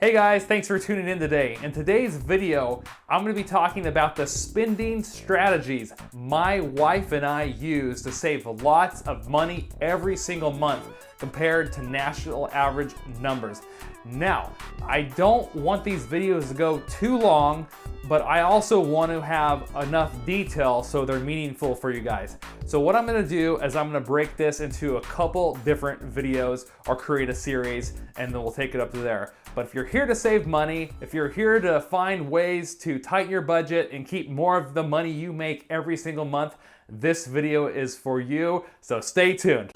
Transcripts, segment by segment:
Hey guys, thanks for tuning in today. In today's video, I'm going to be talking about the spending strategies my wife and I use to save lots of money every single month compared to national average numbers. Now, I don't want these videos to go too long, but I also want to have enough detail so they're meaningful for you guys. So what I'm gonna do is I'm gonna break this into a couple different videos or create a series, and then we'll take it up to there. But if you're here to save money, if you're here to find ways to tighten your budget and keep more of the money you make every single month, this video is for you, so stay tuned.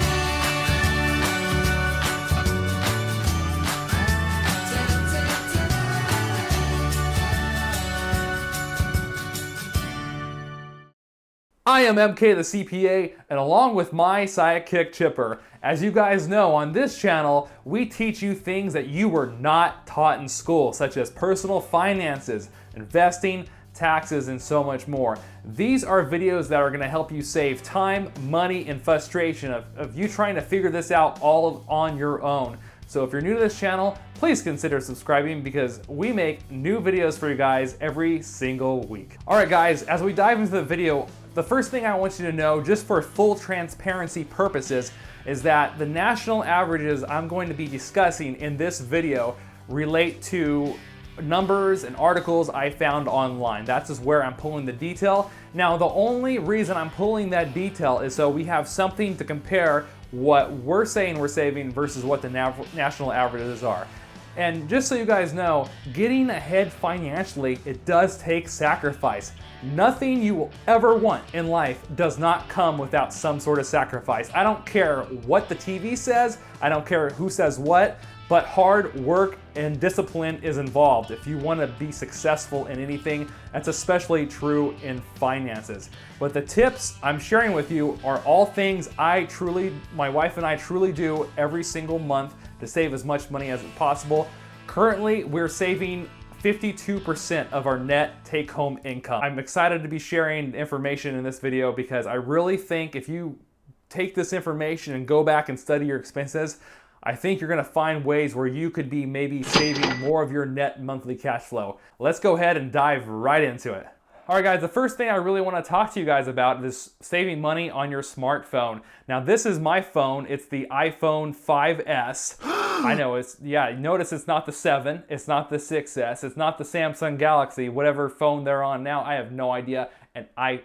I am MK the CPA, and along with my sidekick Chipper. As you guys know, on this channel, we teach you things that you were not taught in school, such as personal finances, investing, taxes, and so much more. These are videos that are gonna help you save time, money, and frustration of you trying to figure this out all on your own. So if you're new to this channel, please consider subscribing because we make new videos for you guys every single week. All right guys, as we dive into the video, the first thing I want you to know, just for full transparency purposes, is that the national averages I'm going to be discussing in this video relate to numbers and articles I found online. That's just where I'm pulling the detail. Now, the only reason I'm pulling that detail is so we have something to compare what we're saying we're saving versus what the national averages are. And just so you guys know, getting ahead financially, it does take sacrifice. Nothing you will ever want in life does not come without some sort of sacrifice. I don't care what the TV says, I don't care who says what, but hard work and discipline is involved if you want to be successful in anything. That's especially true in finances. But the tips I'm sharing with you are all things my wife and I truly do every single month to save as much money as possible. Currently, we're saving 52% of our net take-home income. I'm excited to be sharing information in this video because I really think if you take this information and go back and study your expenses, I think you're gonna find ways where you could be maybe saving more of your net monthly cash flow. Let's go ahead and dive right into it. All right guys, the first thing I really wanna talk to you guys about is saving money on your smartphone. Now this is my phone, it's the iPhone 5S. I know, notice it's not the 7, it's not the 6S, it's not the Samsung Galaxy, whatever phone they're on now, I have no idea, and I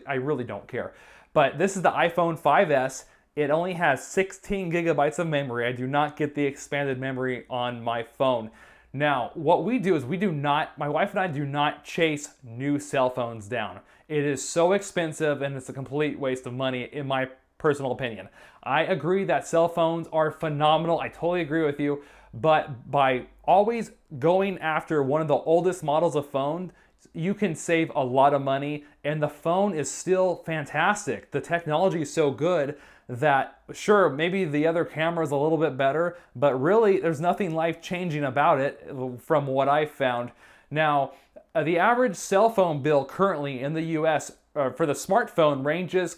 really don't care. But this is the iPhone 5S. It only has 16 gigabytes of memory. I do not get the expanded memory on my phone. Now, what we do is my wife and I do not chase new cell phones down. It is so expensive and it's a complete waste of money in my personal opinion. I agree that cell phones are phenomenal. I totally agree with you, but by always going after one of the oldest models of phone, you can save a lot of money and the phone is still fantastic. The technology is so good that sure, maybe the other camera is a little bit better, but really there's nothing life-changing about it from what I've found. Now, the average cell phone bill currently in the US for the smartphone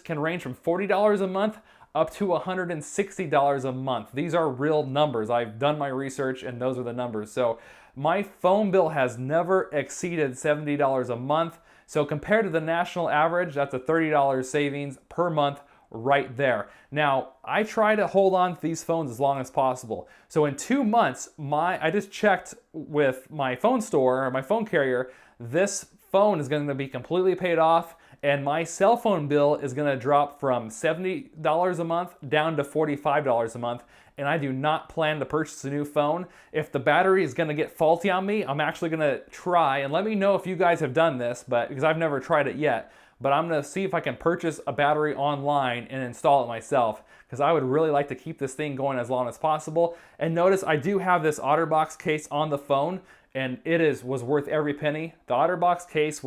can range from $40 a month up to $160 a month. These are real numbers. I've done my research and those are the numbers. So my phone bill has never exceeded $70 a month. So compared to the national average, that's a $30 savings per month right there. Now, I try to hold on to these phones as long as possible. So in 2 months, I just checked with my phone store or my phone carrier, this phone is going to be completely paid off and my cell phone bill is going to drop from $70 a month down to $45 a month. And I do not plan to purchase a new phone. If the battery is going to get faulty on me, I'm actually going to try, and let me know if you guys have done this, because I've never tried it yet. But I'm gonna see if I can purchase a battery online and install it myself because I would really like to keep this thing going as long as possible. And notice I do have this OtterBox case on the phone and it was worth every penny. The OtterBox case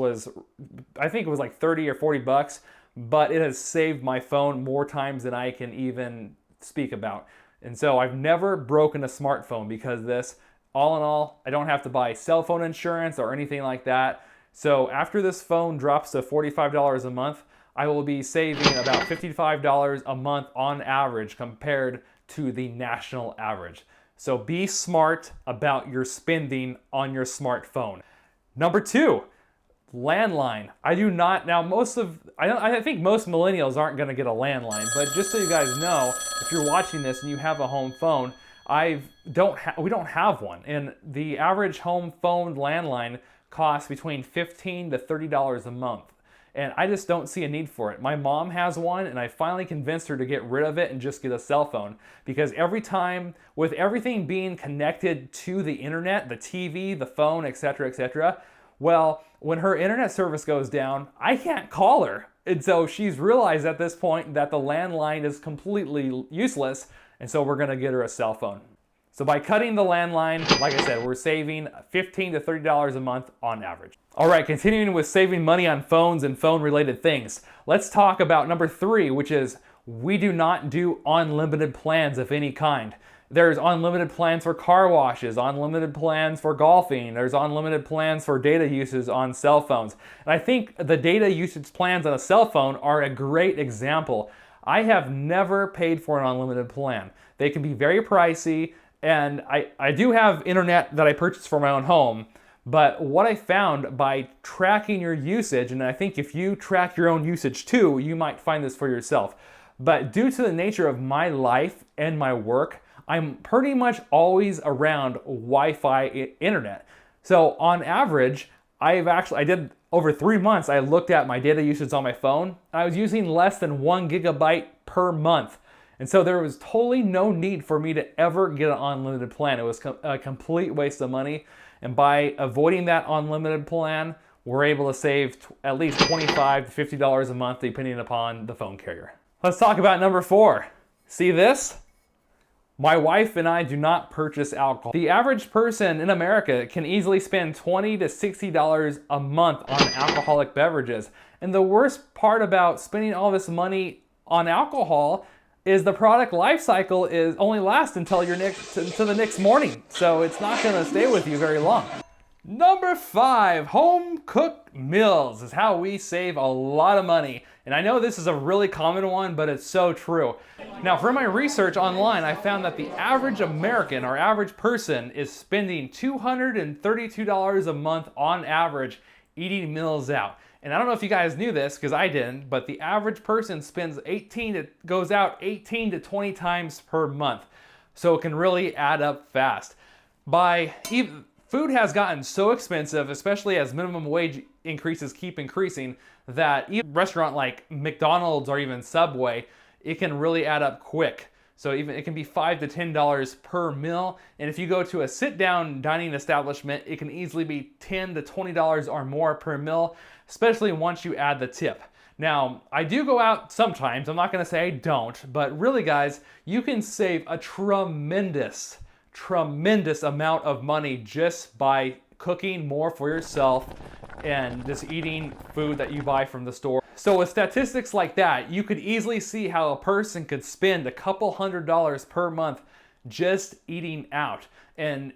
I think it was like 30 or 40 bucks, but it has saved my phone more times than I can even speak about. And so I've never broken a smartphone because of this. All in all, I don't have to buy cell phone insurance or anything like that. So after this phone drops to $45 a month, I will be saving about $55 a month on average compared to the national average. So be smart about your spending on your smartphone. Number 2, landline. I do not, now I think most millennials aren't gonna get a landline, but just so you guys know, if you're watching this and you have a home phone, we don't have one. And the average home phone landline costs between $15 to $30 a month. And I just don't see a need for it. My mom has one, and I finally convinced her to get rid of it and just get a cell phone. Because every time, with everything being connected to the internet, the TV, the phone, etc., well, when her internet service goes down, I can't call her. And so she's realized at this point that the landline is completely useless, and so we're gonna get her a cell phone. So by cutting the landline, like I said, we're saving $15 to $30 a month on average. All right, continuing with saving money on phones and phone-related things. Let's talk about number 3, which is we do not do unlimited plans of any kind. There's unlimited plans for car washes, unlimited plans for golfing, there's unlimited plans for data uses on cell phones. And I think the data usage plans on a cell phone are a great example. I have never paid for an unlimited plan. They can be very pricey, and I do have internet that I purchased for my own home, but what I found by tracking your usage, and I think if you track your own usage too, you might find this for yourself. But due to the nature of my life and my work, I'm pretty much always around Wi-Fi internet. So on average, I did over 3 months, I looked at my data usage on my phone, and I was using less than 1 gigabyte per month. And so there was totally no need for me to ever get an unlimited plan. It was a complete waste of money. And by avoiding that unlimited plan, we're able to save at least $25 to $50 a month, depending upon the phone carrier. Let's talk about number 4. See this? My wife and I do not purchase alcohol. The average person in America can easily spend $20 to $60 a month on alcoholic beverages. And the worst part about spending all this money on alcohol is the product life cycle only lasts until the next morning. So it's not gonna stay with you very long. Number 5, home cooked meals is how we save a lot of money. And I know this is a really common one, but it's so true. Now, from my research online, I found that the average American, or average person, is spending $232 a month on average eating meals out. And I don't know if you guys knew this, because I didn't, but the average person goes out 18 to 20 times per month. So it can really add up fast. Food has gotten so expensive, especially as minimum wage increases keep increasing, that even a restaurant like McDonald's or even Subway, it can really add up quick. So even it can be $5 to $10 per meal. And if you go to a sit-down dining establishment, it can easily be $10 to $20 or more per meal, especially once you add the tip. Now, I do go out sometimes. I'm not gonna say I don't, but really guys, you can save a tremendous amount of money just by cooking more for yourself and just eating food that you buy from the store. So with statistics like that, you could easily see how a person could spend a couple $100s per month just eating out. And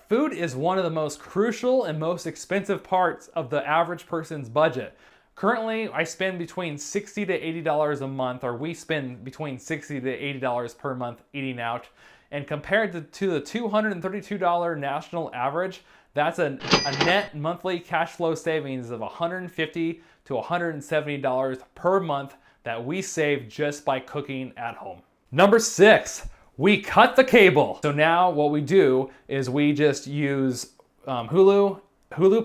food is one of the most crucial and most expensive parts of the average person's budget. Currently, I spend between $60 to $80 a month, or we spend between $60 to $80 per month eating out. And compared to the $232 national average, that's a net monthly cash flow savings of $150 to $170 per month that we save just by cooking at home. Number 6, we cut the cable. So now what we do is we just use Hulu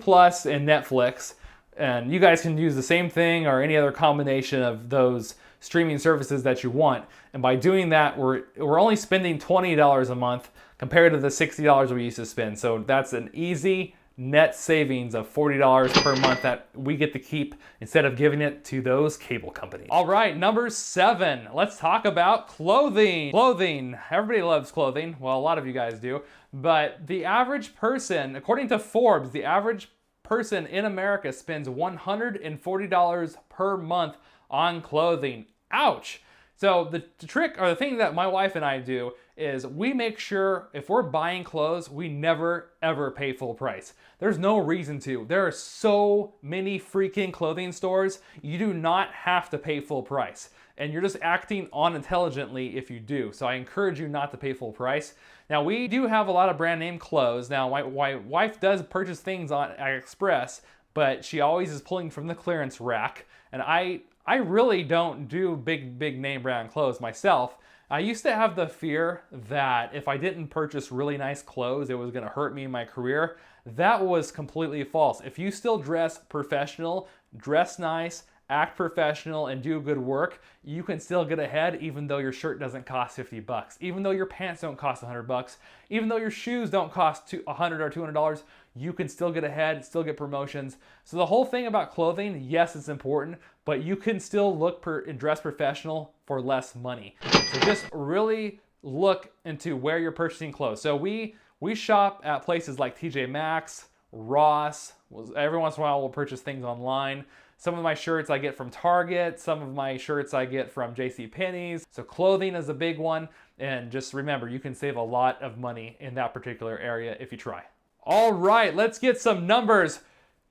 Plus, and Netflix. And you guys can use the same thing or any other combination of those streaming services that you want. And by doing that, we're only spending $20 a month compared to the $60 we used to spend. So that's an easy net savings of $40 per month that we get to keep instead of giving it to those cable companies. All right, number 7, let's talk about clothing. Clothing, everybody loves clothing. Well, a lot of you guys do, but the average person, according to Forbes, the average person in America spends $140 per month on clothing. Ouch! So the trick, or the thing that my wife and I do, is we make sure if we're buying clothes, we never ever pay full price. There's no reason to. There are so many freaking clothing stores, you do not have to pay full price. And you're just acting unintelligently if you do. So I encourage you not to pay full price. Now, we do have a lot of brand name clothes. Now, my wife does purchase things on Express, but she always is pulling from the clearance rack. And I really don't do big name brand clothes myself. I used to have the fear that if I didn't purchase really nice clothes, it was gonna hurt me in my career. That was completely false. If you still dress professional, dress nice, act professional, and do good work, you can still get ahead even though your shirt doesn't cost 50 bucks, even though your pants don't cost 100 bucks, even though your shoes don't cost $100 or $200, you can still get ahead, still get promotions. So the whole thing about clothing, yes, it's important, but you can still look and dress professional for less money. So just really look into where you're purchasing clothes. So we shop at places like TJ Maxx, Ross. Every once in a while we'll purchase things online. Some of my shirts I get from Target, some of my shirts I get from JCPenney's. So clothing is a big one, and just remember, you can save a lot of money in that particular area if you try. All right, let's get some numbers.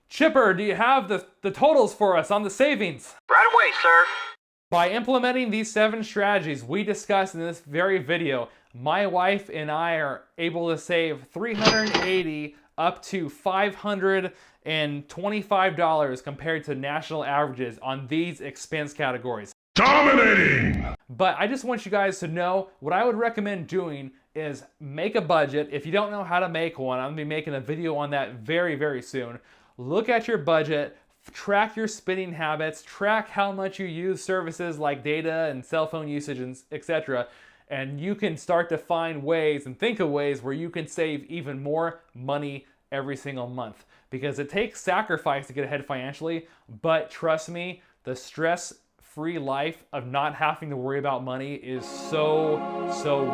Chipper, do you have the totals for us on the savings? Right away, sir. By implementing these 7 strategies we discussed in this very video, my wife and I are able to save $380 up to $525 compared to national averages on these expense categories. Dominating! But I just want you guys to know what I would recommend doing is make a budget. If you don't know how to make one, I'm gonna be making a video on that very soon. Look at your budget, track your spending habits, track how much you use services like data and cell phone usage and etc. And you can start to find ways and think of ways where you can save even more money every single month. Because it takes sacrifice to get ahead financially, but trust me, the stress-free life of not having to worry about money is so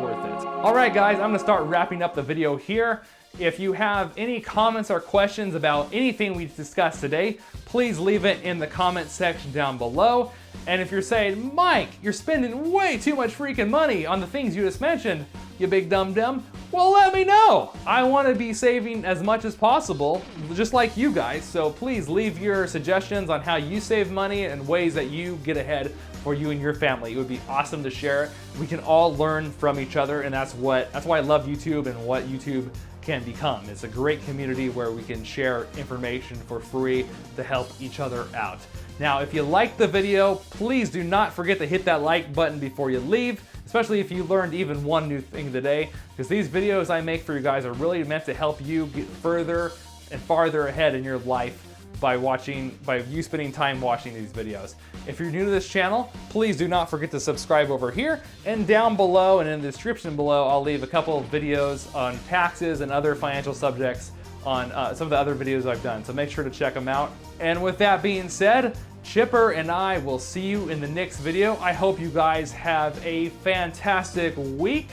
worth it. All right, guys, I'm gonna start wrapping up the video here. If you have any comments or questions about anything we discussed today, please leave it in the comment section down below. And if you're saying, Mike, you're spending way too much freaking money on the things you just mentioned, you big dum-dum, well, let me know. I want to be saving as much as possible, just like you guys. So please leave your suggestions on how you save money and ways that you get ahead for you and your family. It would be awesome to share. We can all learn from each other, and that's why I love YouTube and what YouTube can become. It's a great community where we can share information for free to help each other out. Now, if you liked the video, please do not forget to hit that like button before you leave, especially if you learned even one new thing today, because these videos I make for you guys are really meant to help you get further and farther ahead in your life by you spending time watching these videos. If you're new to this channel, please do not forget to subscribe over here, and down below and in the description below, I'll leave a couple of videos on taxes and other financial subjects on some of the other videos I've done, so make sure to check them out. And with that being said, Chipper and I will see you in the next video. I hope you guys have a fantastic week,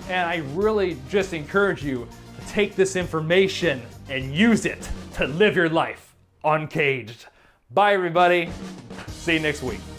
and I really just encourage you to take this information and use it to live your life uncaged. Bye, everybody. See you next week.